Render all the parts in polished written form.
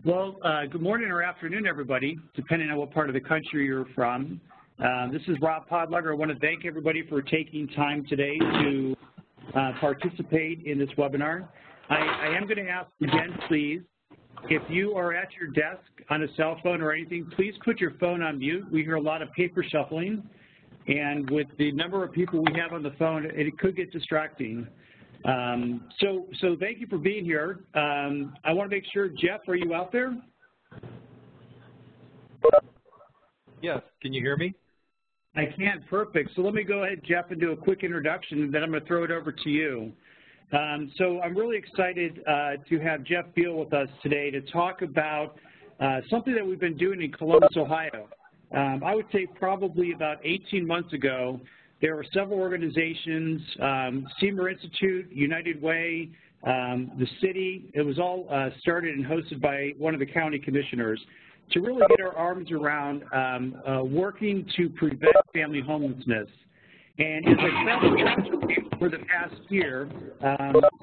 Well, good morning or afternoon, everybody, depending on what part of the country you're from. This is Rob Podlager. I want to thank everybody for taking time today to participate in this webinar. I am going to ask again, please, if you are at your desk on a cell phone or anything, please put your phone on mute. We hear a lot of paper shuffling, and with the number of people we have on the phone, it could get distracting. So thank you for being here. I want to make sure, Jeff, are you out there? Yes, can you hear me? I can, perfect. So let me go ahead, Jeff, and do a quick introduction, and then I'm going to throw it over to you. So I'm really excited to have Jeff Biehl with us today to talk about something that we've been doing in Columbus, Ohio. I would say probably about 18 months ago, there were several organizations, Siemer Institute, United Way, the city. It was all started and hosted by one of the county commissioners to really get our arms around working to prevent family homelessness. And as I traveled for the past year,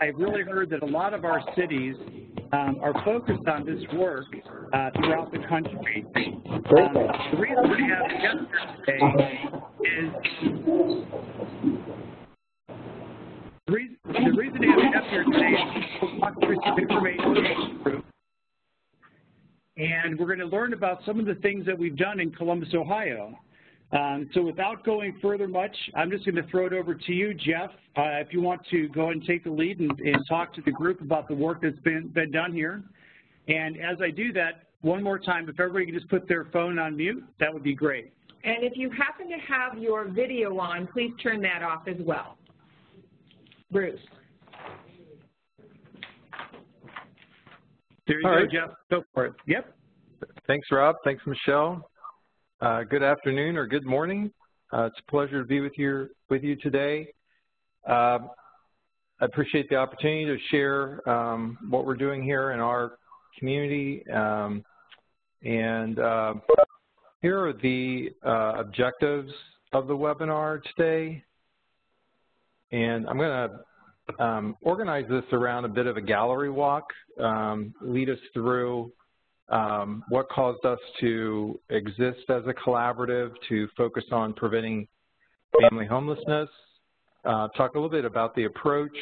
I've really heard that a lot of our cities are focused on this work throughout the country. The reason we have a guest here today is the reason to have a guest here today is we'll talk through some information, and we're going to learn about some of the things that we've done in Columbus, Ohio. So without going further much, I'm just going to throw it over to you, Jeff, if you want to go and take the lead and talk to the group about the work that's been done here. And as I do that, one more time, if everybody can just put their phone on mute, that would be great. And if you happen to have your video on, please turn that off as well. Bruce. There you go, Jeff. Go for it. Yep. Thanks, Rob. Thanks, Michelle. Good afternoon or good morning. It's a pleasure to be with you today. I appreciate the opportunity to share what we're doing here in our community. Here are the objectives of the webinar today. And I'm going to organize this around a bit of a gallery walk, lead us through what caused us to exist as a collaborative to focus on preventing family homelessness, talk a little bit about the approach,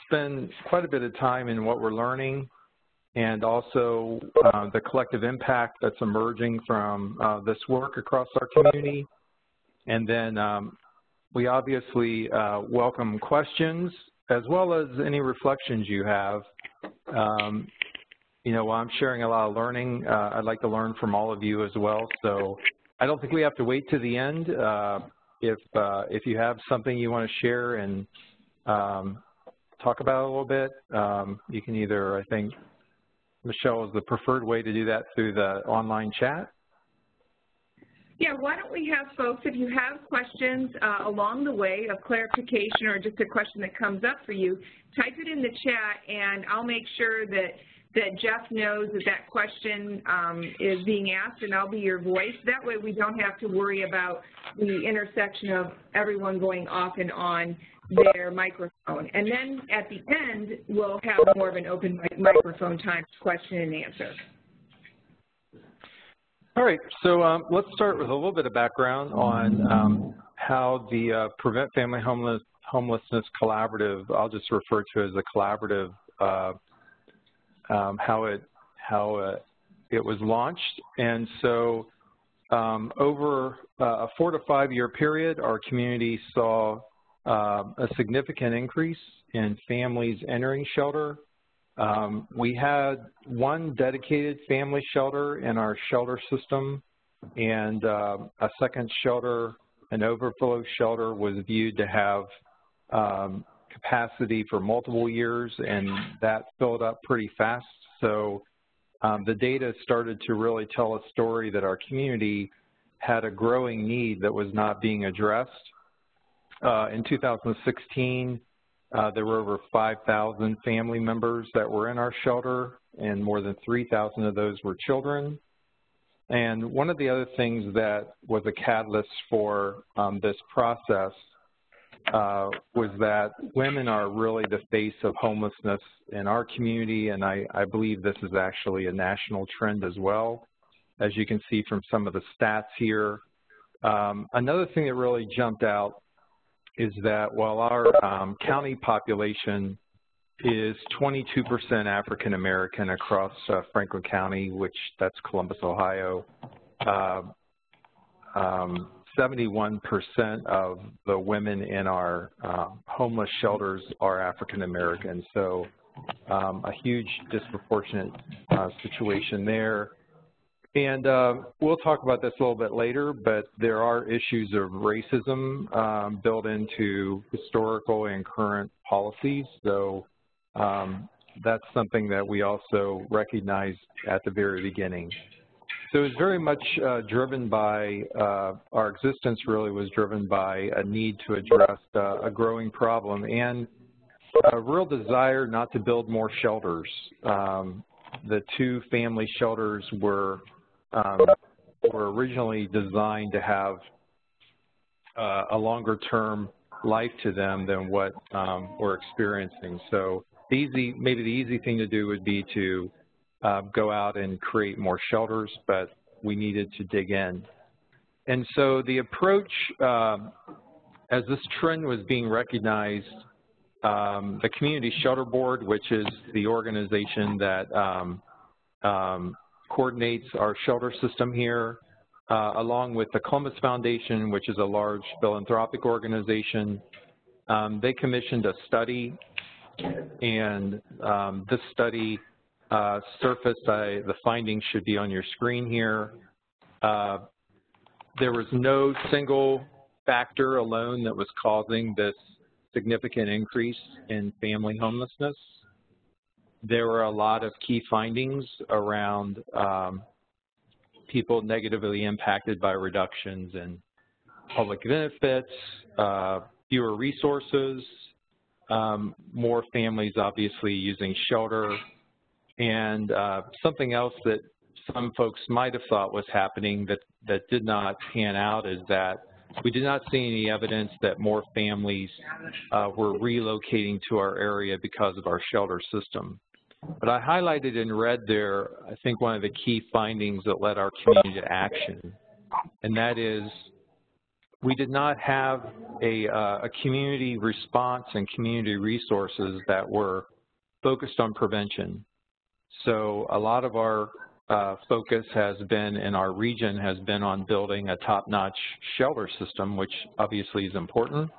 spend quite a bit of time in what we're learning, and also the collective impact that's emerging from this work across our community. And then we obviously welcome questions as well as any reflections you have. You know, while I'm sharing a lot of learning, I'd like to learn from all of you as well. So I don't think we have to wait to the end. If you have something you want to share and talk about a little bit, you can either, I think, Michelle is the preferred way to do that through the online chat. Yeah, why don't we have folks, if you have questions along the way of clarification or just a question that comes up for you, type it in the chat and I'll make sure that Jeff knows that question is being asked, and I'll be your voice. That way we don't have to worry about the intersection of everyone going off and on their microphone. And then at the end, we'll have more of an open microphone time question and answer. All right, so let's start with a little bit of background on how the Prevent Family Homelessness Collaborative, I'll just refer to it as a collaborative, how it was launched. And so over a 4 to 5 year period, our community saw a significant increase in families entering shelter. We had one dedicated family shelter in our shelter system, and a second shelter, an overflow shelter, was viewed to have capacity for multiple years, and that filled up pretty fast. So the data started to really tell a story that our community had a growing need that was not being addressed. In 2016, there were over 5,000 family members that were in our shelter, and more than 3,000 of those were children. And one of the other things that was a catalyst for this process was that women are really the face of homelessness in our community, and I believe this is actually a national trend as well, as you can see from some of the stats here. Another thing that really jumped out is that while our county population is 22% African American across Franklin County, which that's Columbus, Ohio, 71% of the women in our homeless shelters are African American. So a huge disproportionate situation there. And we'll talk about this a little bit later, but there are issues of racism built into historical and current policies. So that's something that we also recognized at the very beginning. So it's very much driven by, our existence really was driven by a need to address a growing problem and a real desire not to build more shelters. The two family shelters were originally designed to have a longer term life to them than what we're experiencing. So maybe the easy thing to do would be to go out and create more shelters, but we needed to dig in. And so the approach, as this trend was being recognized, the Community Shelter Board, which is the organization that coordinates our shelter system here, along with the Columbus Foundation, which is a large philanthropic organization, they commissioned a study, and this study surfaced. The findings should be on your screen here. There was no single factor alone that was causing this significant increase in family homelessness. There were a lot of key findings around people negatively impacted by reductions in public benefits, fewer resources, more families obviously using shelter, and something else that some folks might have thought was happening that did not pan out is that we did not see any evidence that more families were relocating to our area because of our shelter system. But I highlighted in red there, I think, one of the key findings that led our community to action, and that is we did not have a community response and community resources that were focused on prevention. So a lot of our focus has been, in our region, has been on building a top-notch shelter system, which obviously is important,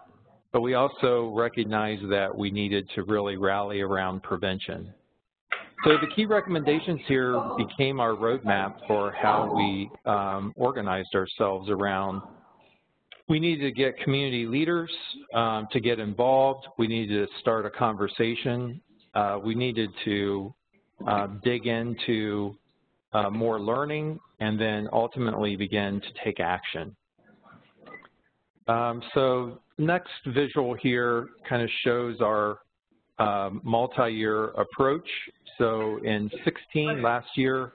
but we also recognize that we needed to really rally around prevention. So the key recommendations here became our roadmap for how we organized ourselves around. We needed to get community leaders to get involved. We needed to start a conversation. We needed to dig into more learning, and then ultimately begin to take action. So next visual here kind of shows our multi-year approach. So in 16, last year,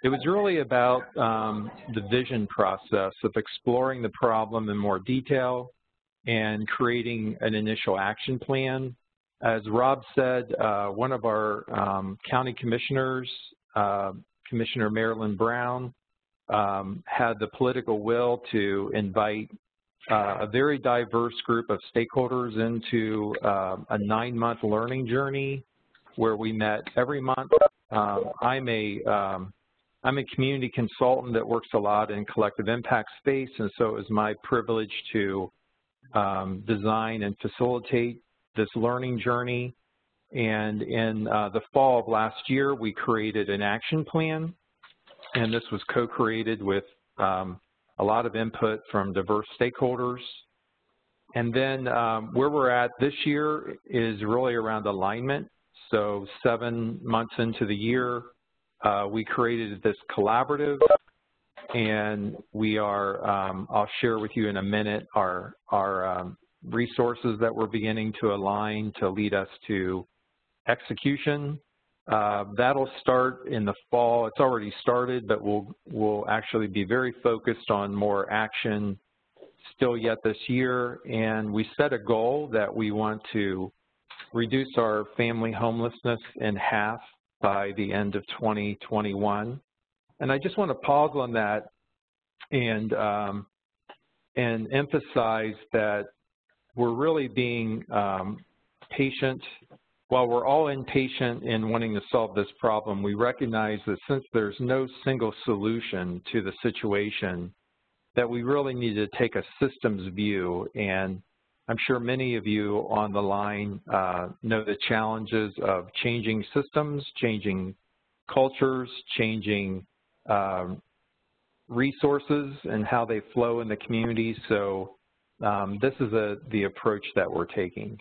it was really about the vision process of exploring the problem in more detail and creating an initial action plan. As Rob said, one of our county commissioners, Commissioner Marilyn Brown, had the political will to invite a very diverse group of stakeholders into a 9-month learning journey where we met every month. I'm a community consultant that works a lot in collective impact space, and so it was my privilege to design and facilitate this learning journey. And in the fall of last year, we created an action plan, and this was co-created with a lot of input from diverse stakeholders. And then where we're at this year is really around alignment. So 7 months into the year, we created this collaborative, and we are, I'll share with you in a minute, our resources that we're beginning to align to lead us to execution. That'll start in the fall. It's already started, but we'll actually be very focused on more action still yet this year, and we set a goal that we want to reduce our family homelessness in half by the end of 2021. And I just want to pause on that and emphasize that we're really being patient. While we're all impatient in wanting to solve this problem, we recognize that since there's no single solution to the situation, that we really need to take a systems view. And I'm sure many of you on the line know the challenges of changing systems, changing cultures, changing resources and how they flow in the community. So this is the approach that we're taking.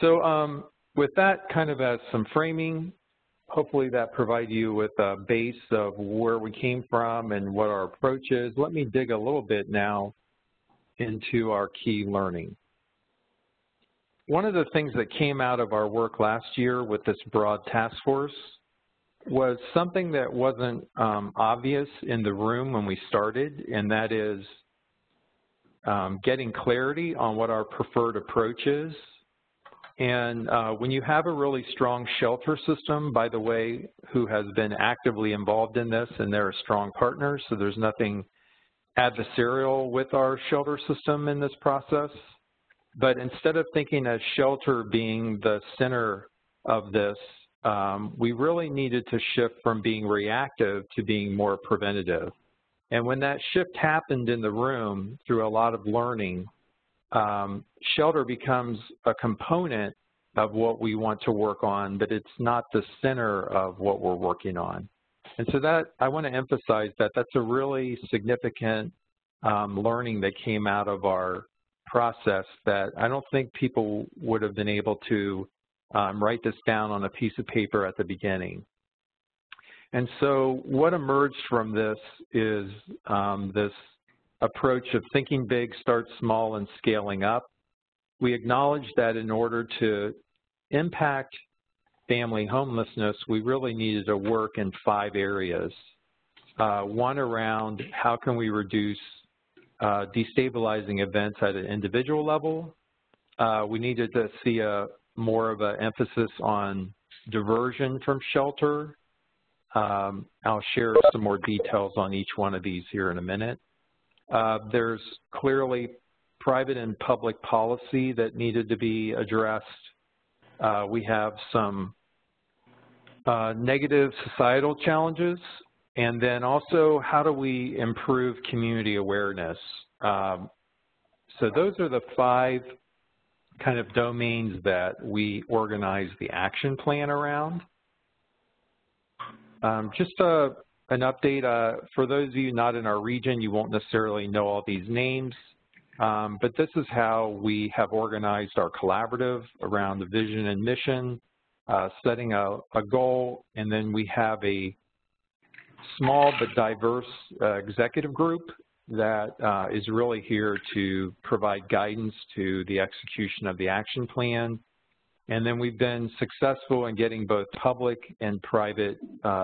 So with that kind of as some framing, hopefully that provides you with a base of where we came from and what our approach is. Let me dig a little bit now into our key learning. One of the things that came out of our work last year with this broad task force was something that wasn't obvious in the room when we started, and that is getting clarity on what our preferred approach is. And when you have a really strong shelter system, by the way, who has been actively involved in this, and they're a strong partner, so there's nothing adversarial with our shelter system in this process. But instead of thinking of shelter being the center of this, we really needed to shift from being reactive to being more preventative. And when that shift happened in the room through a lot of learning, shelter becomes a component of what we want to work on, but it's not the center of what we're working on. And so that, I want to emphasize that that's a really significant learning that came out of our process that I don't think people would have been able to write this down on a piece of paper at the beginning. And so what emerged from this is this approach of thinking big, start small, and scaling up. We acknowledge that in order to impact family homelessness, we really needed to work in 5 areas. One around how can we reduce destabilizing events at an individual level. We needed to see more of an emphasis on diversion from shelter. I'll share some more details on each one of these here in a minute. There's clearly private and public policy that needed to be addressed. We have some negative societal challenges, and then also how do we improve community awareness. So those are the 5 kind of domains that we organize the action plan around. Just an update, for those of you not in our region, you won't necessarily know all these names, but this is how we have organized our collaborative around the vision and mission, setting a goal, and then we have a small but diverse executive group that is really here to provide guidance to the execution of the action plan. And then we've been successful in getting both public and private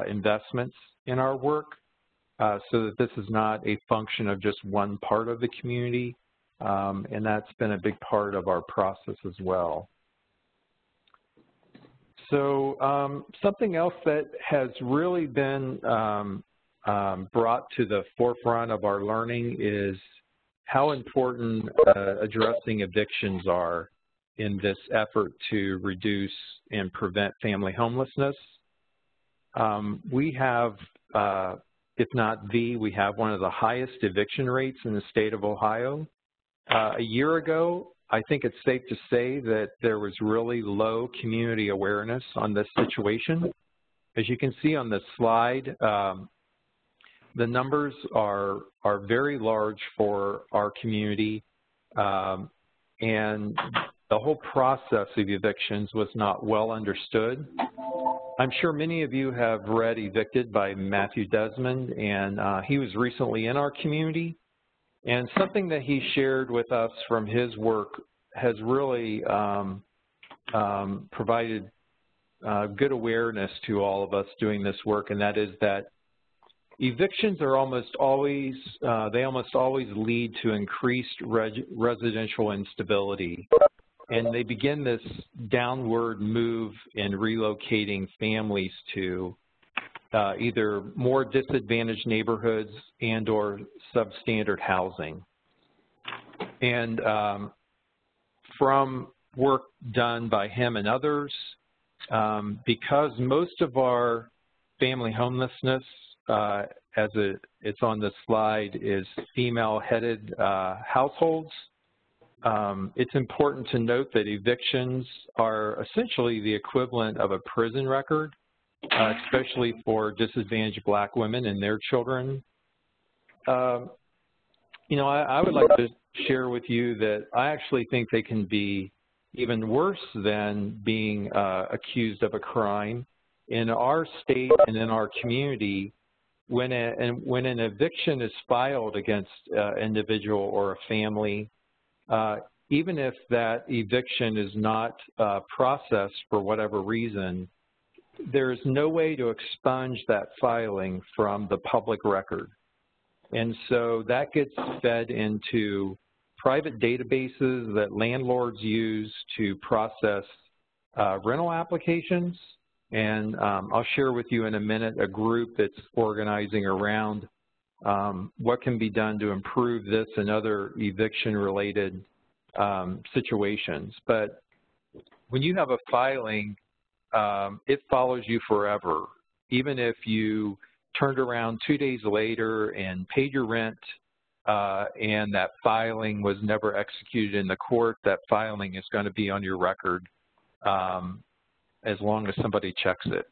investments in our work so that this is not a function of just one part of the community, and that's been a big part of our process as well. So something else that has really been brought to the forefront of our learning is how important addressing evictions are in this effort to reduce and prevent family homelessness. We have, if not we have one of the highest eviction rates in the state of Ohio. A year ago, I think it's safe to say that there was really low community awareness on this situation. As you can see on this slide, the numbers are very large for our community, and the whole process of evictions was not well understood. I'm sure many of you have read Evicted by Matthew Desmond, and he was recently in our community. And something that he shared with us from his work has really provided good awareness to all of us doing this work, and that is that evictions are almost always, they almost always lead to increased residential instability. And they begin this downward move in relocating families to either more disadvantaged neighborhoods and or substandard housing. And from work done by him and others, because most of our family homelessness, as it's on the slide, is female-headed households, it's important to note that evictions are essentially the equivalent of a prison record, especially for disadvantaged Black women and their children. You know, I would like to share with you that I actually think they can be even worse than being accused of a crime. In our state and in our community, when an eviction is filed against an individual or a family, even if that eviction is not processed for whatever reason, there's no way to expunge that filing from the public record. And so that gets fed into private databases that landlords use to process rental applications. And I'll share with you in a minute a group that's organizing around what can be done to improve this and other eviction-related situations. But when you have a filing, it follows you forever. Even if you turned around 2 days later and paid your rent and that filing was never executed in the court, that filing is going to be on your record as long as somebody checks it.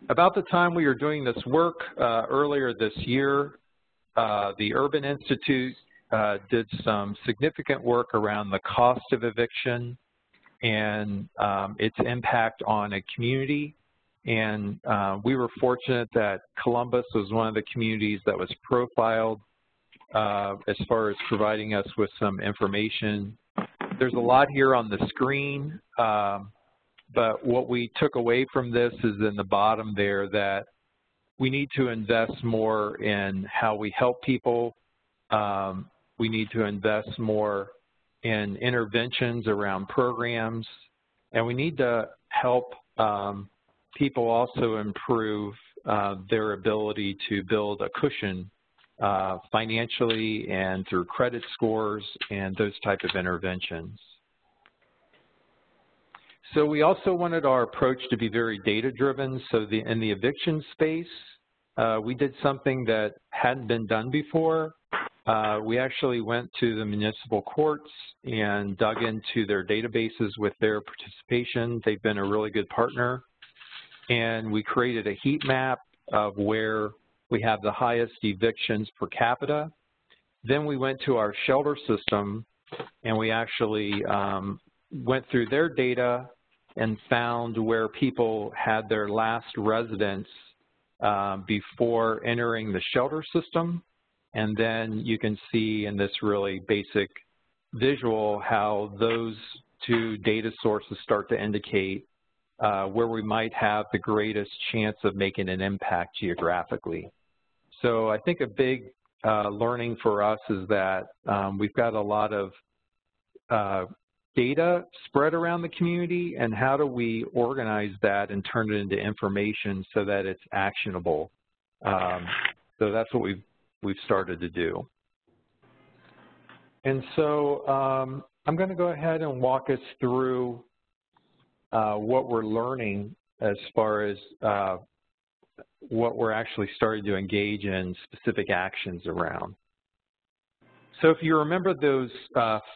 About the time we were doing this work earlier this year, the Urban Institute did some significant work around the cost of eviction and its impact on a community. And we were fortunate that Columbus was one of the communities that was profiled as far as providing us with some information. There's a lot here on the screen, but what we took away from this is in the bottom there that we need to invest more in how we help people. We need to invest more in interventions around programs, and we need to help people also improve their ability to build a cushion financially and through credit scores and those type of interventions. So we also wanted our approach to be very data-driven. So in the eviction space, we did something that hadn't been done before. We actually went to the municipal courts and dug into their databases with their participation. They've been a really good partner. And we created a heat map of where we have the highest evictions per capita. Then we went to our shelter system and we actually went through their data and found where people had their last residence before entering the shelter system. And then you can see in this really basic visual how those two data sources start to indicate where we might have the greatest chance of making an impact geographically. So I think a big learning for us is that we've got a lot of data spread around the community, and how do we organize that and turn it into information so that it's actionable. So that's what we've started to do. And so I'm going to go ahead and walk us through what we're learning as far as what we're actually starting to engage in specific actions around. So if you remember those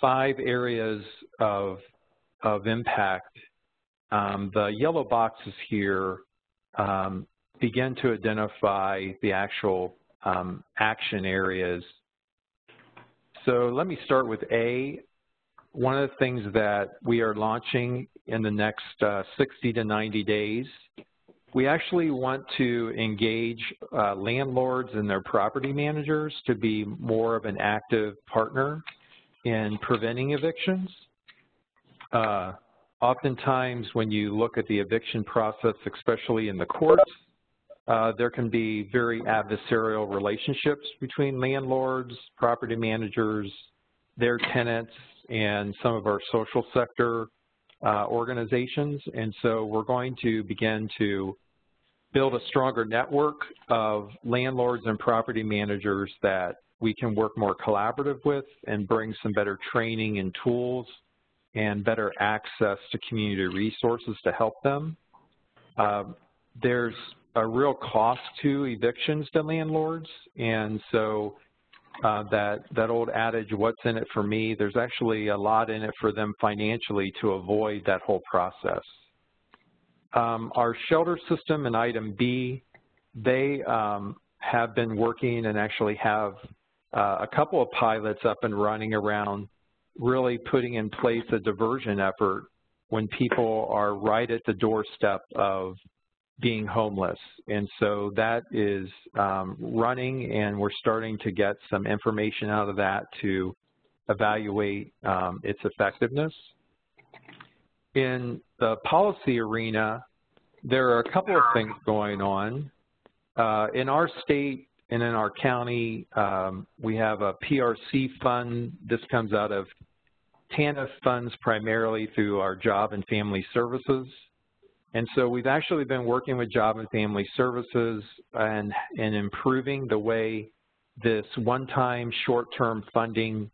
5 areas of impact, the yellow boxes here begin to identify the actual action areas. So let me start with A. One of the things that we are launching in the next 60 to 90 days, we actually want to engage landlords and their property managers to be more of an active partner in preventing evictions. Oftentimes when you look at the eviction process, especially in the courts, there can be very adversarial relationships between landlords, property managers, their tenants, and some of our social sector organizations. And so we're going to begin to build a stronger network of landlords and property managers that we can work more collaborative with and bring some better training and tools and better access to community resources to help them. There's a real cost to evictions to landlords, and so that old adage, what's in it for me, there's actually a lot in it for them financially to avoid that whole process. Our shelter system in item B, they have been working and actually have a couple of pilots up and running around really putting in place a diversion effort when people are right at the doorstep of being homeless. And so that is running, and we're starting to get some information out of that to evaluate its effectiveness. In the policy arena, there are a couple of things going on. In our state and in our county, we have a PRC fund. This comes out of TANF funds primarily through our Job and Family Services. And so we've actually been working with Job and Family Services and improving the way this one-time short-term funding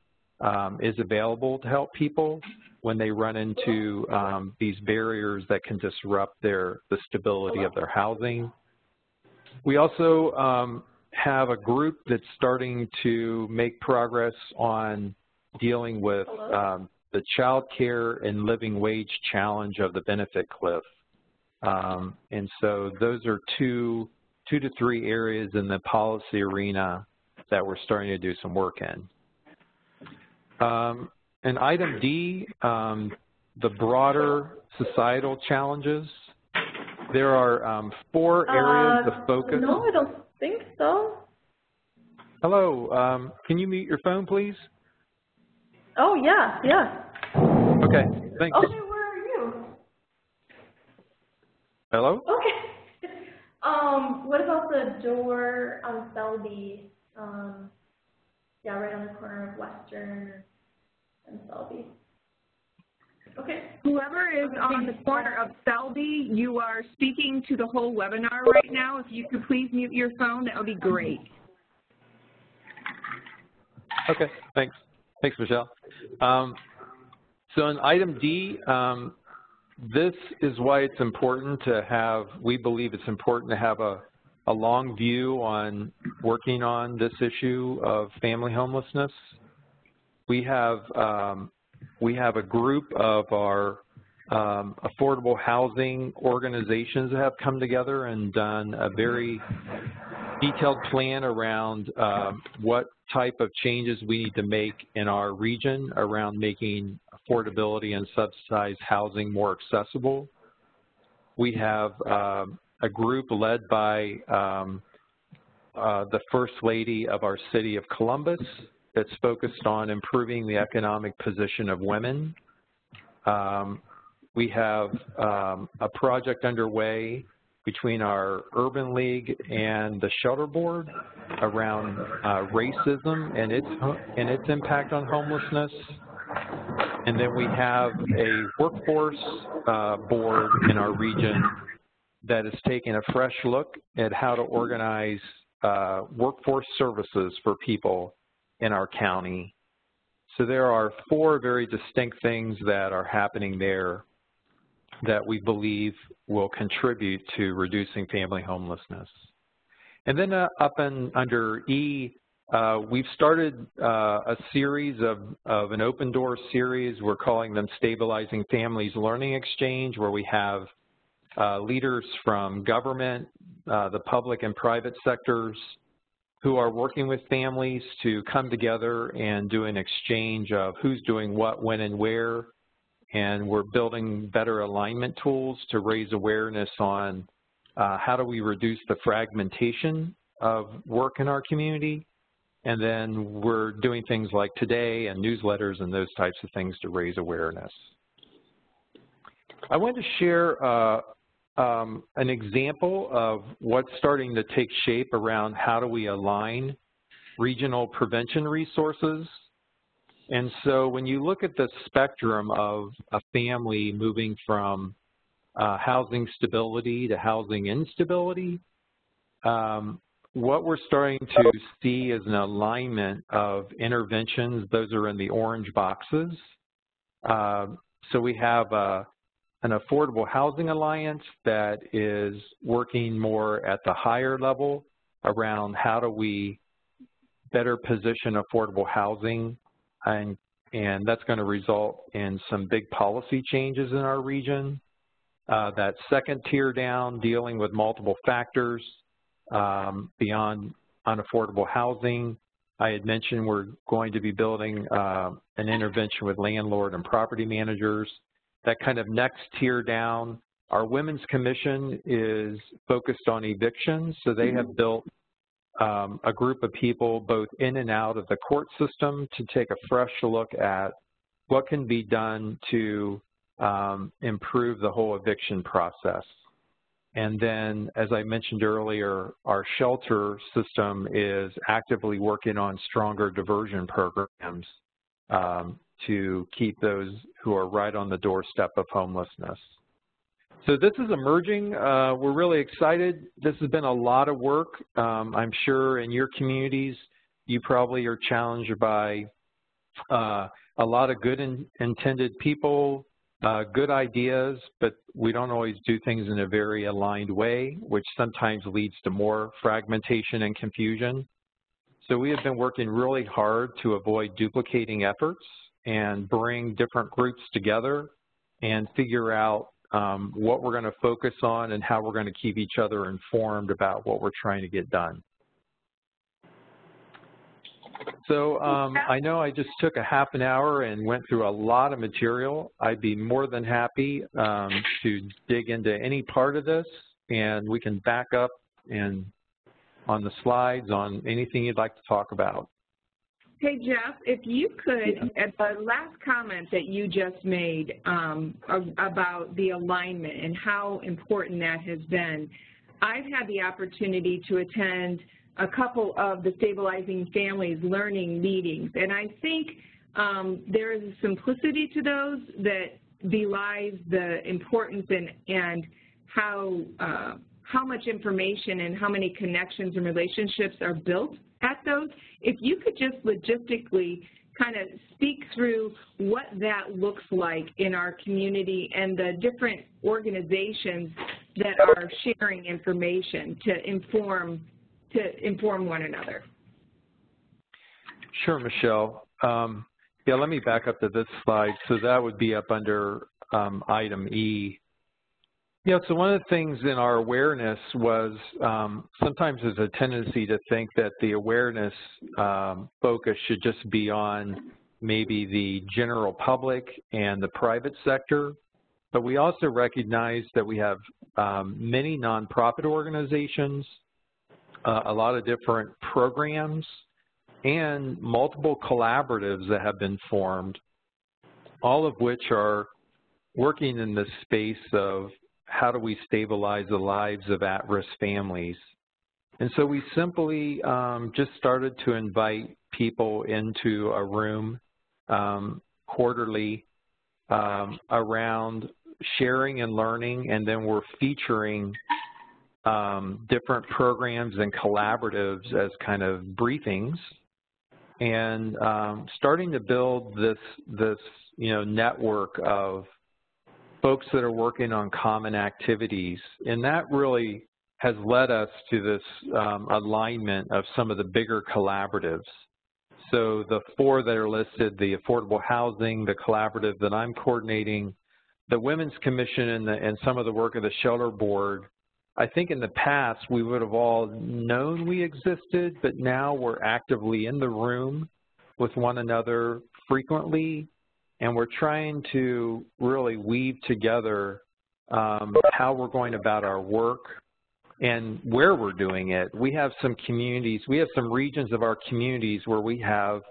is available to help people when they run into these barriers that can disrupt the stability of their housing. We also have a group that's starting to make progress on dealing with the child care and living wage challenge of the benefit cliff. And so those are two to three areas in the policy arena that we're starting to do some work in. And item D, the broader societal challenges. There are 4 areas of focus. No, I don't think so. Hello, can you mute your phone, please? Oh, yeah, yeah. Okay, thanks. Okay, where are you? Hello? Okay. What about the door on Selby? Yeah, right on the corner of Western and Selby. Okay. Whoever is on the corner of Selby, you are speaking to the whole webinar right now. If you could please mute your phone, that would be great. Okay, thanks. Thanks, Michelle. So in item D, this is why it's important to have, we believe it's important to have a long view on working on this issue of family homelessness. We have a group of our affordable housing organizations that have come together and done a very detailed plan around what type of changes we need to make in our region around making affordability and subsidized housing more accessible. We have a group led by the First Lady of our city of Columbus that's focused on improving the economic position of women. We have a project underway between our Urban League and the Shelter Board around racism and its impact on homelessness. And then we have a workforce board in our region that is taking a fresh look at how to organize workforce services for people in our county. So there are 4 very distinct things that are happening there that we believe will contribute to reducing family homelessness. And then under E, we've started a series of an open door series. We're calling them Stabilizing Families Learning Exchange, where we have leaders from government, the public and private sectors who are working with families to come together and do an exchange of who's doing what, when, and where. And we're building better alignment tools to raise awareness on how do we reduce the fragmentation of work in our community. And then we're doing things like today and newsletters and those types of things to raise awareness. I wanted to share an example of what's starting to take shape around how do we align regional prevention resources. And so when you look at the spectrum of a family moving from housing stability to housing instability, what we're starting to see is an alignment of interventions. Those are in the orange boxes. So we have an affordable housing alliance that is working more at the higher level around how do we better position affordable housing, and that's going to result in some big policy changes in our region. That second tier down, dealing with multiple factors beyond unaffordable housing. I had mentioned we're going to be building an intervention with landlord and property managers. That kind of next tier down, our Women's Commission is focused on evictions, so they have built a group of people both in and out of the court system to take a fresh look at what can be done to improve the whole eviction process. And then, as I mentioned earlier, our shelter system is actively working on stronger diversion programs to keep those who are right on the doorstep of homelessness. So this is emerging. We're really excited. This has been a lot of work. I'm sure in your communities, you probably are challenged by a lot of good intended people, good ideas, but we don't always do things in a very aligned way, which sometimes leads to more fragmentation and confusion. So we have been working really hard to avoid duplicating efforts and bring different groups together and figure out what we're going to focus on and how we're going to keep each other informed about what we're trying to get done. So I know I just took a half an hour and went through a lot of material. I'd be more than happy to dig into any part of this, and we can back up and on the slides on anything you'd like to talk about. Hey, Jeff, if you could, at the last comment that you just made about the alignment and how important that has been, I've had the opportunity to attend a couple of the Stabilizing Families learning meetings, and I think there is a simplicity to those that belies the importance and how much information and how many connections and relationships are built at those. If you could just logistically kind of speak through what that looks like in our community and the different organizations that are sharing information to inform one another. Sure, Michelle. Yeah, let me back up to this slide. So that would be up under item E. Yeah, so one of the things in our awareness was sometimes there's a tendency to think that the awareness focus should just be on maybe the general public and the private sector, but we also recognize that we have many nonprofit organizations, a lot of different programs, and multiple collaboratives that have been formed, all of which are working in the space of how do we stabilize the lives of at-risk families. And so we simply just started to invite people into a room quarterly around sharing and learning, and then we're featuring different programs and collaboratives as kind of briefings, and starting to build this network of folks that are working on common activities. And that really has led us to this alignment of some of the bigger collaboratives. So the four that are listed, the affordable housing, the collaborative that I'm coordinating, the Women's Commission, and some of the work of the Shelter Board, I think in the past we would have all known we existed, but now we're actively in the room with one another frequently, and we're trying to really weave together how we're going about our work and where we're doing it. We have some communities, we have some regions of our communities where we have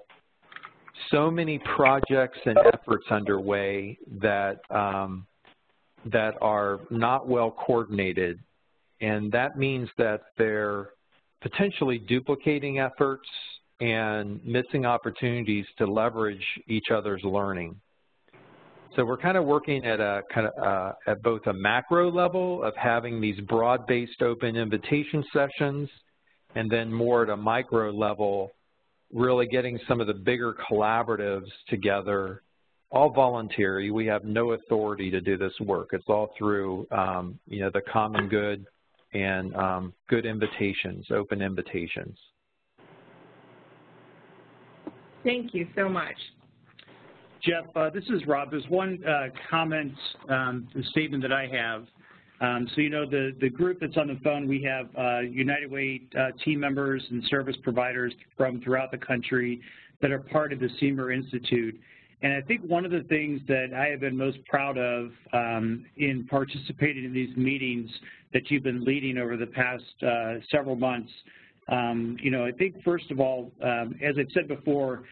so many projects and efforts underway that that are not well coordinated, and that means that they're potentially duplicating efforts and missing opportunities to leverage each other's learning. So we're kind of working at at both a macro level of having these broad-based open invitation sessions, and then more at a micro level, really getting some of the bigger collaboratives together, all voluntary. We have no authority to do this work. It's all through the common good and good invitations, open invitations. Thank you so much. Jeff, this is Rob. There's one comment, statement that I have. So you know, the group that's on the phone, we have United Way team members and service providers from throughout the country that are part of the Siemer Institute. And I think one of the things that I have been most proud of in participating in these meetings that you've been leading over the past several months, I think first of all, as I've said before,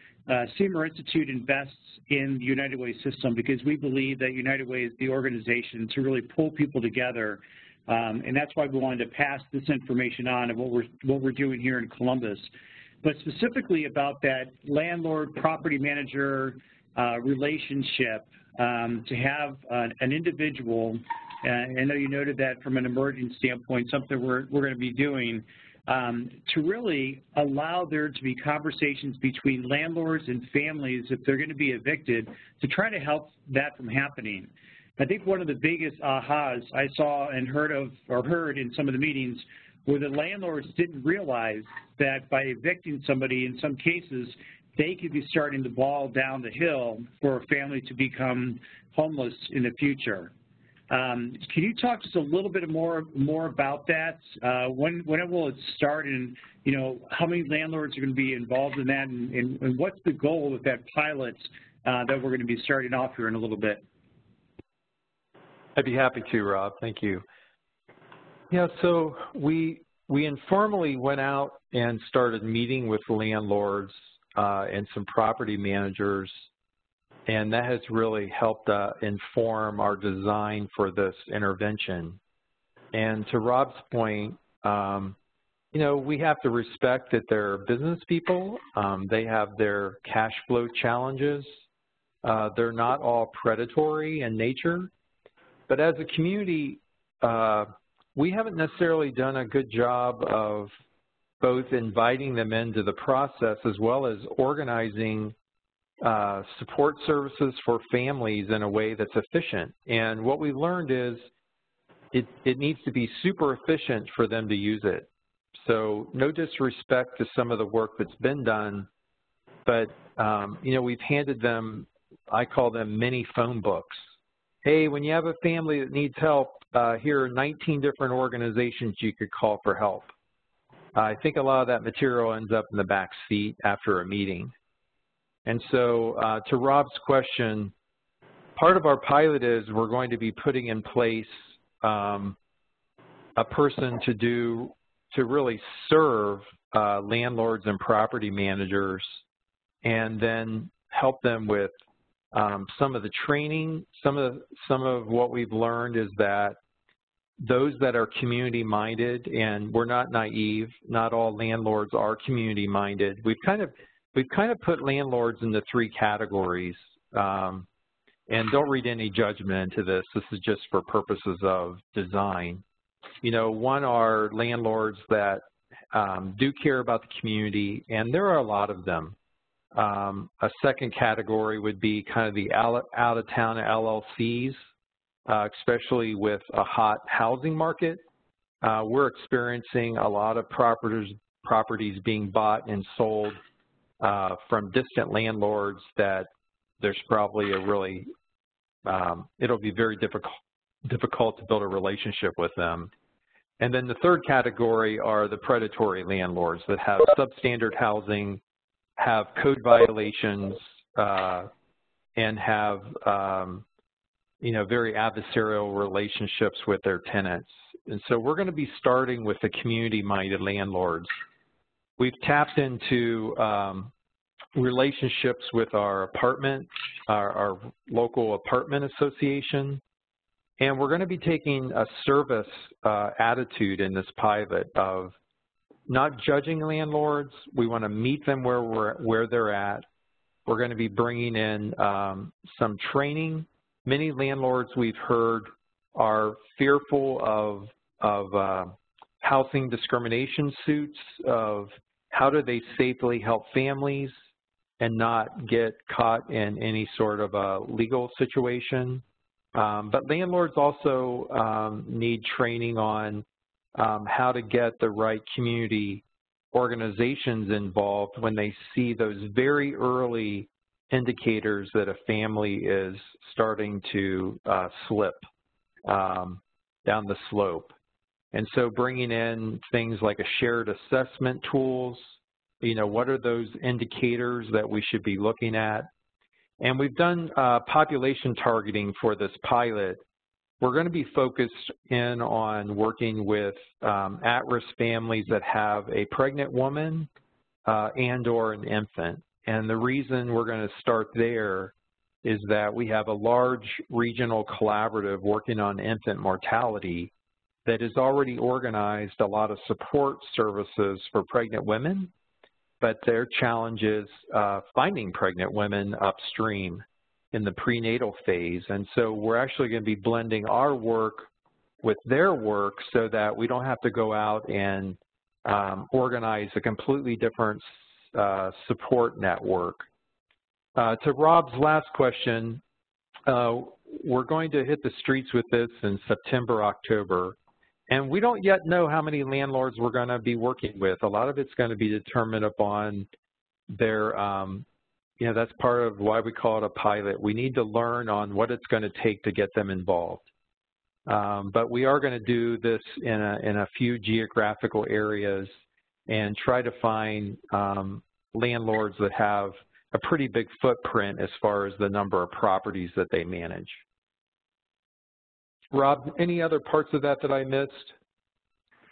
Siemer Institute invests in the United Way system because we believe that United Way is the organization to really pull people together, and that's why we wanted to pass this information on of what we're doing here in Columbus. But specifically about that landlord property manager relationship, to have an individual, and I know you noted that from an emerging standpoint, something we're going to be doing, to really allow there to be conversations between landlords and families if they're going to be evicted to try to help that from happening. I think one of the biggest ahas I saw and heard in some of the meetings were the landlords didn't realize that by evicting somebody, in some cases, they could be starting the ball down the hill for a family to become homeless in the future. Can you talk just a little bit more about that? When will it start, and how many landlords are going to be involved in that, and what's the goal with that pilot that we're going to be starting off here in a little bit? I'd be happy to, Rob. Thank you. Yeah, so we informally went out and started meeting with landlords and some property managers, and that has really helped inform our design for this intervention. And to Rob's point, we have to respect that they're business people. They have their cash flow challenges. They're not all predatory in nature. But as a community, we haven't necessarily done a good job of both inviting them into the process as well as organizing support services for families in a way that's efficient. And what we learned is it needs to be super efficient for them to use it. So no disrespect to some of the work that's been done, but we've handed them, I call them mini phone books. Hey, when you have a family that needs help, here are 19 different organizations you could call for help. I think a lot of that material ends up in the back seat after a meeting. And so to Rob's question, part of our pilot is we're going to be putting in place a person to really serve landlords and property managers, and then help them with some of the training. Some of what we've learned is that those that are community-minded, and we're not naive, not all landlords are community-minded. We've kind of put landlords into three categories, and don't read any judgment into this. This is just for purposes of design. One are landlords that do care about the community, and there are a lot of them. A second category would be kind of the out-of-town LLCs, especially with a hot housing market. We're experiencing a lot of properties being bought and sold from distant landlords that there's probably a really, it'll be very difficult to build a relationship with them. And then the third category are the predatory landlords that have substandard housing, have code violations, and have very adversarial relationships with their tenants. And so we're going to be starting with the community-minded landlords. We've tapped into relationships with our local apartment association, And we're going to be taking a service attitude in this pilot of not judging landlords. We want to meet them where they're at. We're going to be bringing in some training. Many landlords we've heard are fearful of housing discrimination suits, of how do they safely help families and not get caught in any sort of a legal situation. But landlords also need training on how to get the right community organizations involved when they see those very early indicators that a family is starting to slip down the slope. And so bringing in things like a shared assessment tools, what are those indicators that we should be looking at? And we've done population targeting for this pilot. We're going to be focused in on working with at-risk families that have a pregnant woman and or an infant. And the reason we're going to start there is that we have a large regional collaborative working on infant mortality that has already organized a lot of support services for pregnant women, but their challenge is finding pregnant women upstream in the prenatal phase. And so we're actually going to be blending our work with their work so that we don't have to go out and organize a completely different support network. To Rob's last question, we're going to hit the streets with this in September, October. And we don't yet know how many landlords we're going to be working with. A lot of it's going to be determined upon their, that's part of why we call it a pilot. We need to learn on what it's going to take to get them involved. But we are going to do this in a few geographical areas and try to find landlords that have a pretty big footprint as far as the number of properties that they manage. Rob, any other parts of that I missed?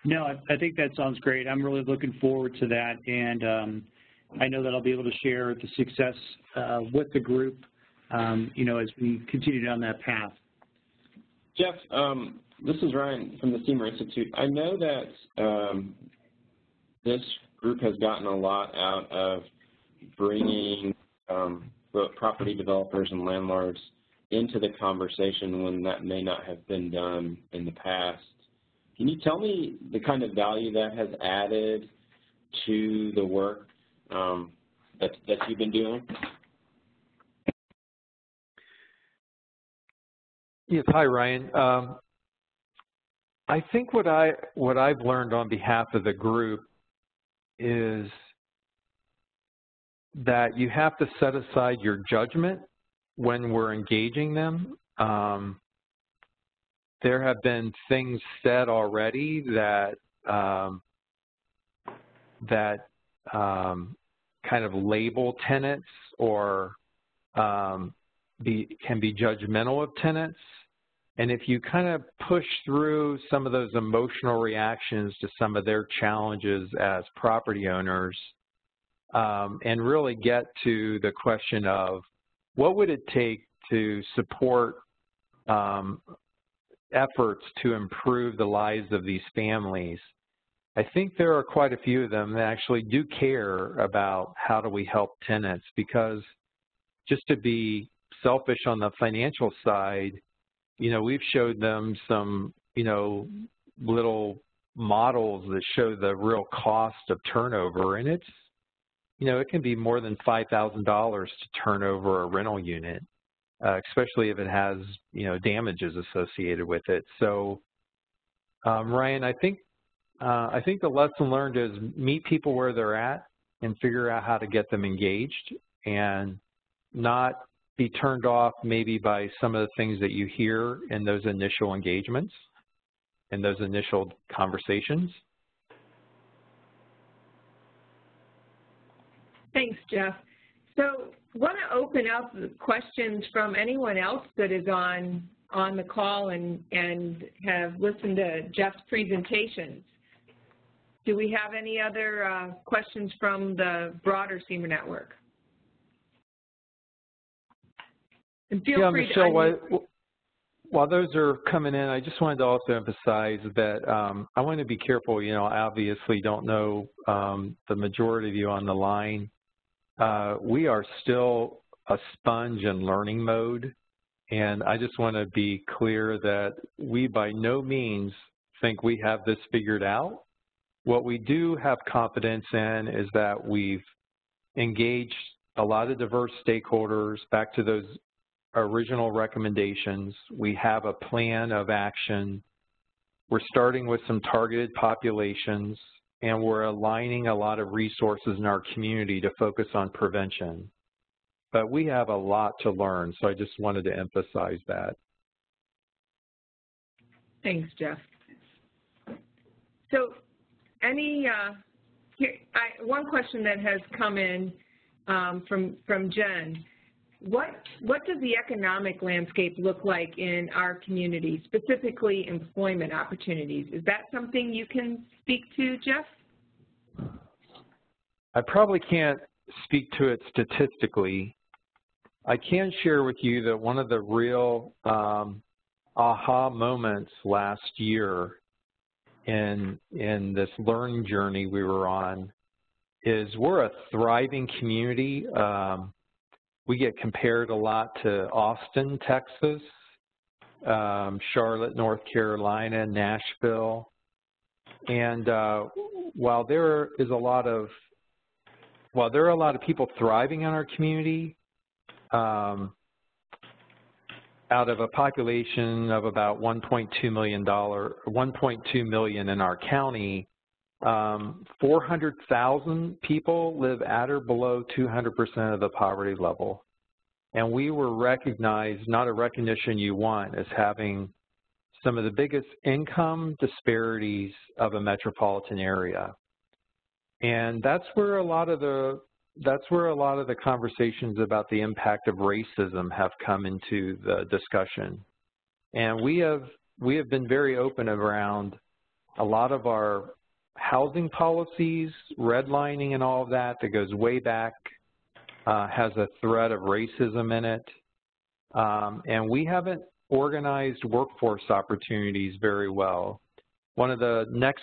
No, I think that sounds great. I'm really looking forward to that, and I know that I'll be able to share the success with the group, as we continue down that path. Jeff, this is Ryan from the Siemer Institute. I know that this group has gotten a lot out of bringing property developers and landlords into the conversation when that may not have been done in the past. Can you tell me the kind of value that has added to the work that you've been doing? Yes, hi Ryan. I think what I've learned on behalf of the group is that you have to set aside your judgment when we're engaging them. There have been things said already that kind of label tenants or can be judgmental of tenants. And if you kind of push through some of those emotional reactions to some of their challenges as property owners and really get to the question of what would it take to support efforts to improve the lives of these families, I think there are quite a few of them that actually do care about how do we help tenants, because just to be selfish on the financial side, we've showed them some, little models that show the real cost of turnover, and it's, it can be more than $5,000 to turn over a rental unit, especially if it has, damages associated with it. So, Ryan, I think the lesson learned is meet people where they're at and figure out how to get them engaged and not be turned off maybe by some of the things that you hear in those initial engagements and those initial conversations. Thanks, Jeff. So I want to open up questions from anyone else that is on the call and have listened to Jeff's presentations. Do we have any other questions from the broader Siemer network? And feel free Michelle, to while those are coming in, I just wanted to also emphasize that I want to be careful. You know, I obviously don't know the majority of you on the line. We are still a sponge in learning mode, and I just want to be clear that we by no means think we have this figured out. What we do have confidence in is that we've engaged a lot of diverse stakeholders back to those original recommendations. We have a plan of action. We're starting with some targeted populations, and we're aligning a lot of resources in our community to focus on prevention. But we have a lot to learn, so I just wanted to emphasize that. Thanks, Jeff. So one question that has come in from Jen. What does the economic landscape look like in our community, specifically employment opportunities? Is that something you can speak to, Jeff? I probably can't speak to it statistically. I can share with you that one of the real aha moments last year in this learning journey we were on is we're a thriving community. We get compared a lot to Austin, Texas, Charlotte, North Carolina, Nashville. And while there are a lot of people thriving in our community, out of a population of about 1.2 million in our county, 400,000 people live at or below 200% of the poverty level. And we were recognized, not a recognition you want, as having some of the biggest income disparities of a metropolitan area. And that's where a lot of the conversations about the impact of racism have come into the discussion. And we have been very open around a lot of our housing policies, redlining and all of that goes way back, has a thread of racism in it. And we haven't organized workforce opportunities very well. One of the next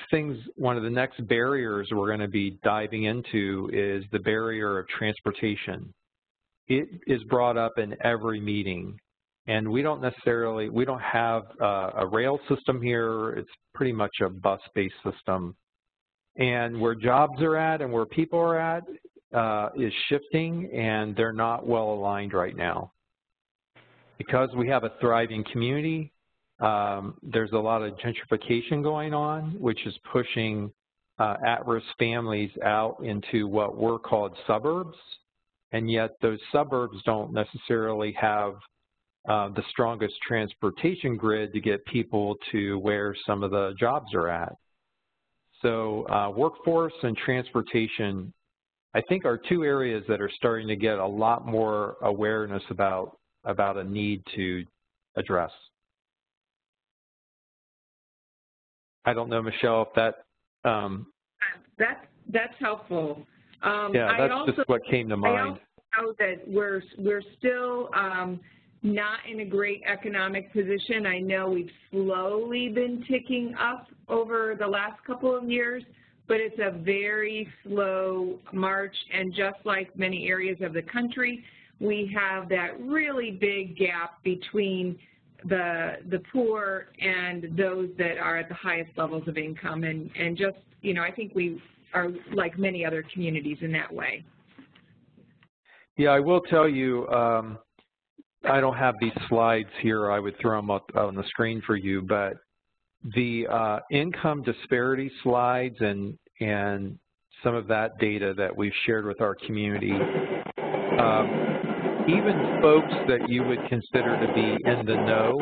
barriers we're going to be diving into is the barrier of transportation. It is brought up in every meeting, and we don't have a rail system here. It's pretty much a bus-based system. And where jobs are at and where people are at is shifting, and they're not well aligned right now. Because we have a thriving community, there's a lot of gentrification going on, which is pushing at-risk families out into what were called suburbs, and yet those suburbs don't necessarily have the strongest transportation grid to get people to where some of the jobs are at. So workforce and transportation, I think, are two areas that are starting to get a lot more awareness about a need to address. I don't know, Michelle, if that... That's helpful. Yeah, that's just what came to mind. I also know that we're still not in a great economic position. I know we've slowly been ticking up over the last couple of years, but it's a very slow march, and just like many areas of the country, we have that really big gap between the poor and those that are at the highest levels of income, and just, you know, I think we are like many other communities in that way. Yeah, I will tell you, I don't have these slides here. I would throw them up on the screen for you, but the income disparity slides and some of that data that we've shared with our community, even folks that you would consider to be in the know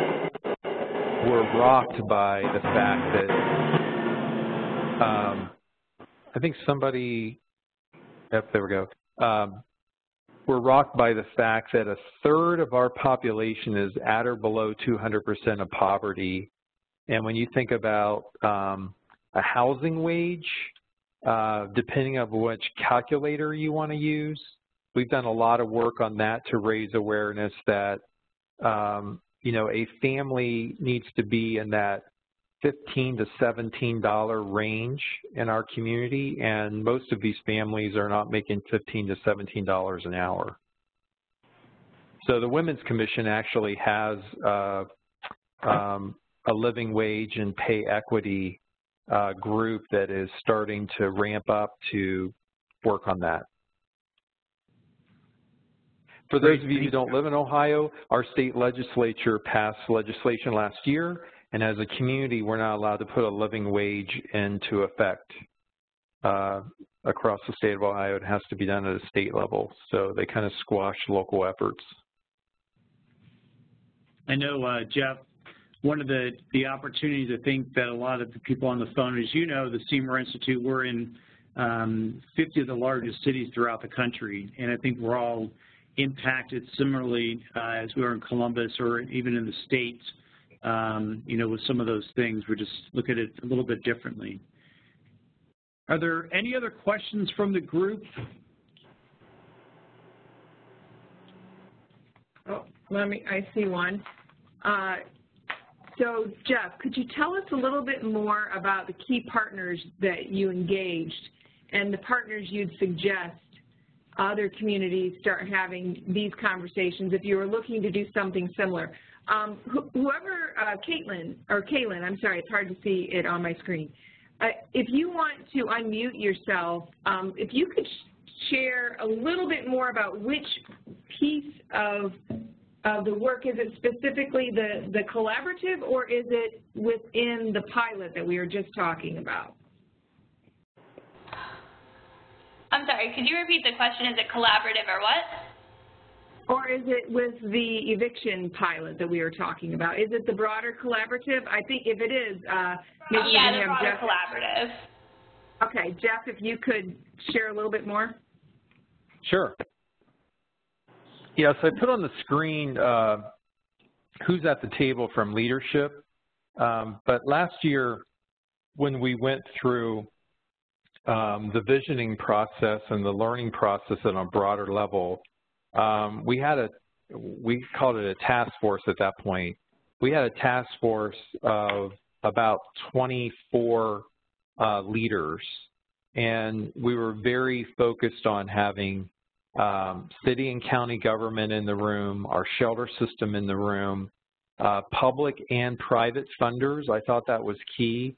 were rocked by the fact that I think somebody, yep, there we go. We're rocked by the fact that a third of our population is at or below 200% of poverty. And when you think about a housing wage, depending on which calculator you want to use, we've done a lot of work on that to raise awareness that you know, a family needs to be in that $15 to $17 range in our community, and most of these families are not making $15 to $17 an hour. So the Women's Commission actually has a living wage and pay equity group that is starting to ramp up to work on that. For those of you who don't live in Ohio, our state legislature passed legislation last year, and as a community, we're not allowed to put a living wage into effect across the state of Ohio. It has to be done at a state level, so they kind of squash local efforts. I know, Jeff, one of the opportunities I think that a lot of the people on the phone, as you know, the Siemer Institute, we're in 50 of the largest cities throughout the country, and I think we're all impacted similarly as we are in Columbus or even in the States, you know, with some of those things. We just look at it a little bit differently. Are there any other questions from the group? Oh, I see one. So, Jeff, could you tell us a little bit more about the key partners that you engaged and the partners you'd suggest other communities start having these conversations if you were looking to do something similar? Whoever, Caitlin, I'm sorry, it's hard to see it on my screen. If you want to unmute yourself, if you could share a little bit more about which piece of the work, is it specifically the collaborative, or is it within the pilot that we were just talking about? I'm sorry, could you repeat the question? Is it collaborative or what? Or is it with the eviction pilot that we were talking about? Is it the broader collaborative? I think if it is, maybe we can have broader Jeff. Collaborative. Okay, Jeff, if you could share a little bit more. Sure. Yes, I put on the screen who's at the table from leadership. But last year, when we went through the visioning process and the learning process on a broader level, we called it a task force at that point. We had a task force of about 24 leaders, and we were very focused on having city and county government in the room, our shelter system in the room, public and private funders. I thought that was key.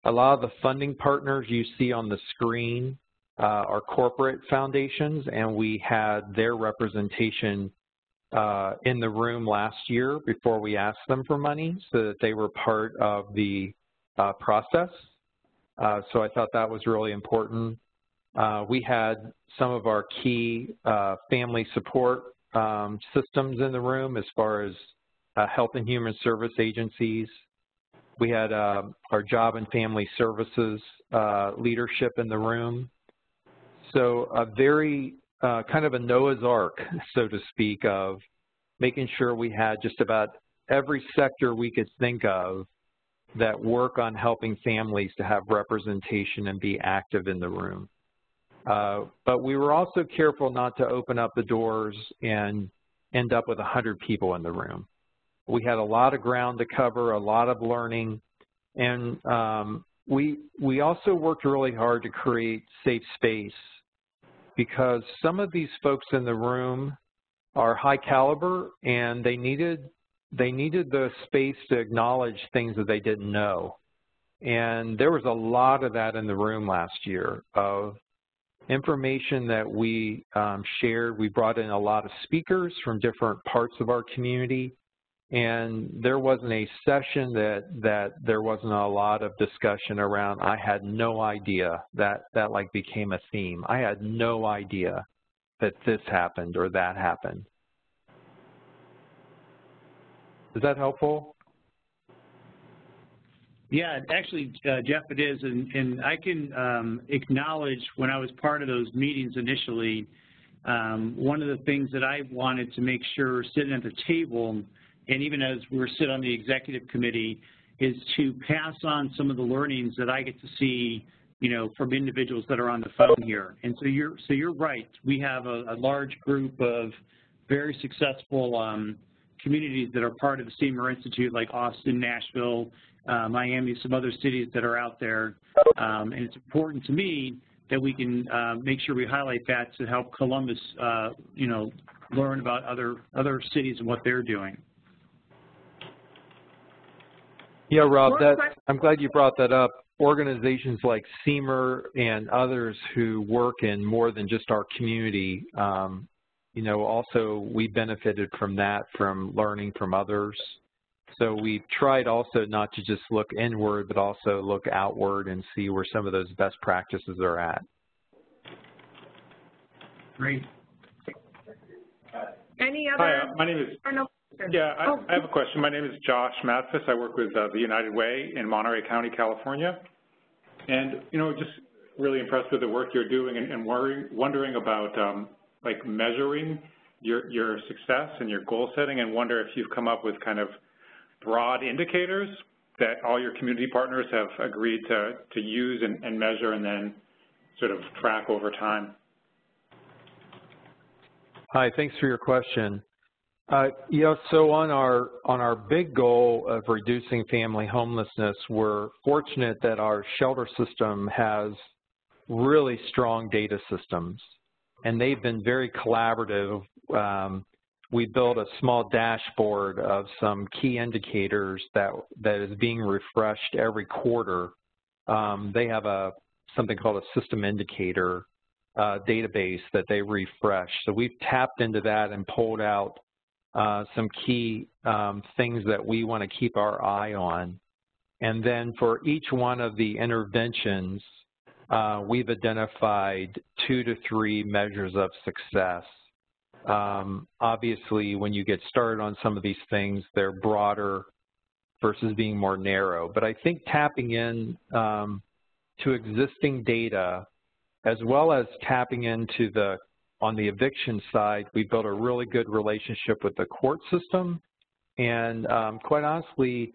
A lot of the funding partners you see on the screen are corporate foundations, and we had their representation in the room last year before we asked them for money, so that they were part of the process. So I thought that was really important. We had some of our key family support systems in the room as far as health and human service agencies. We had our job and family services leadership in the room. So a very kind of a Noah's Ark, so to speak, of making sure we had just about every sector we could think of that work on helping families to have representation and be active in the room. But we were also careful not to open up the doors and end up with 100 people in the room. We had a lot of ground to cover, a lot of learning, and we also worked really hard to create safe space, because some of these folks in the room are high caliber, and they needed the space to acknowledge things that they didn't know. And there was a lot of that in the room last year, of information that we shared. We brought in a lot of speakers from different parts of our community, and there wasn't a session that there wasn't a lot of discussion around, I had no idea that like became a theme. I had no idea that this happened or that happened. Is that helpful? Yeah, actually, Jeff, it is, and I can acknowledge when I was part of those meetings initially, one of the things that I wanted to make sure sitting at the table, and even as we were sitting on the executive committee, is to pass on some of the learnings that I get to see, you know, from individuals that are on the phone here. And so you're right. We have a large group of very successful communities that are part of the Siemer Institute, like Austin, Nashville, Miami, some other cities that are out there. And it's important to me that we can make sure we highlight that to help Columbus, you know, learn about other cities and what they're doing. Yeah, Rob, I'm glad you brought that up. Organizations like Siemer and others who work in more than just our community, you know, also we benefited from that, from learning from others. So we tried also not to just look inward, but also look outward and see where some of those best practices are at. Great. Any other? Hi, my name is, I have a question. My name is Josh Mathis. I work with the United Way in Monterey County, California. And, you know, just really impressed with the work you're doing and wondering about, like, measuring your success and your goal setting, and wonder if you've come up with kind of broad indicators that all your community partners have agreed to use and measure and then sort of track over time. Hi, thanks for your question. Yeah, so on our big goal of reducing family homelessness, we're fortunate that our shelter system has really strong data systems, and they've been very collaborative. We built a small dashboard of some key indicators that is being refreshed every quarter. They have something called a system indicator database that they refresh. So we've tapped into that and pulled out some key things that we want to keep our eye on. And then for each one of the interventions, we've identified 2 to 3 measures of success. Obviously, when you get started on some of these things, they're broader versus being more narrow. But I think tapping in to existing data, as well as tapping into on the eviction side, we built a really good relationship with the court system. And quite honestly,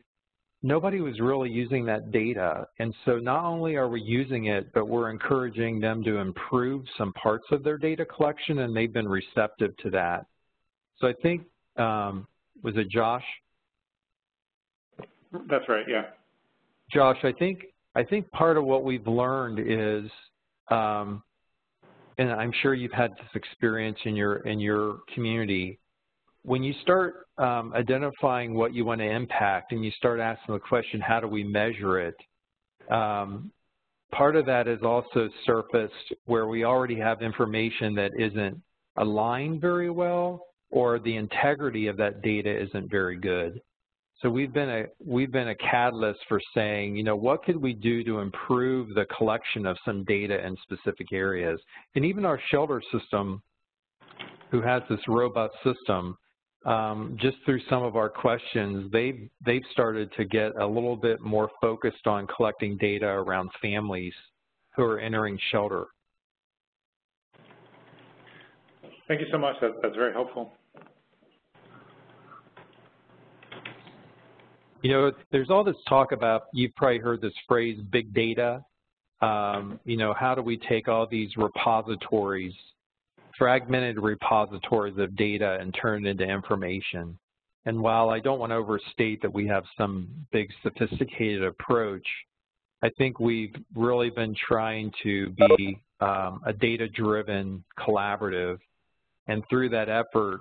nobody was really using that data. And so not only are we using it, but we're encouraging them to improve some parts of their data collection, and they've been receptive to that. So I think, was it Josh? That's right, yeah. Josh, I think part of what we've learned is, and I'm sure you've had this experience in your community, when you start identifying what you want to impact and you start asking the question, how do we measure it, part of that is also surfaced where we already have information that isn't aligned very well, or the integrity of that data isn't very good. So we've been a catalyst for saying, you know, what could we do to improve the collection of some data in specific areas? And even our shelter system, who has this robust system, just through some of our questions, they've started to get a little bit more focused on collecting data around families who are entering shelter. Thank you so much. That's very helpful. You know, there's all this talk about, you've probably heard this phrase, big data. You know, how do we take all these repositories, fragmented repositories of data, and turn it into information? And while I don't want to overstate that we have some big sophisticated approach, I think we've really been trying to be a data-driven collaborative. And through that effort,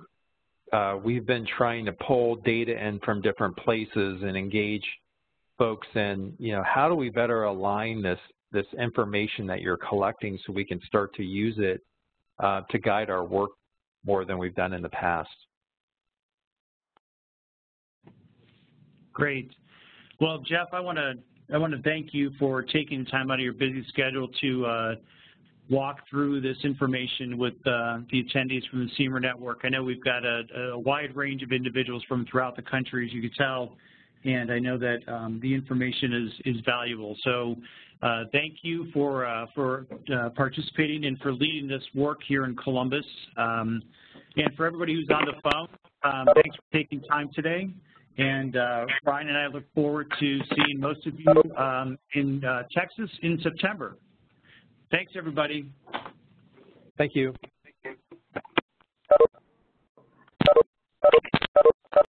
we've been trying to pull data in from different places and engage folks in, you know, how do we better align this information that you're collecting so we can start to use it to guide our work more than we've done in the past. Great. Well, Jeff, I want to thank you for taking time out of your busy schedule to walk through this information with the attendees from the Siemer Network. I know we've got a wide range of individuals from throughout the country, as you can tell, and I know that the information is valuable. So thank you for participating and for leading this work here in Columbus. And for everybody who's on the phone, thanks for taking time today. And Brian and I look forward to seeing most of you in Texas in September. Thanks, everybody. Thank you.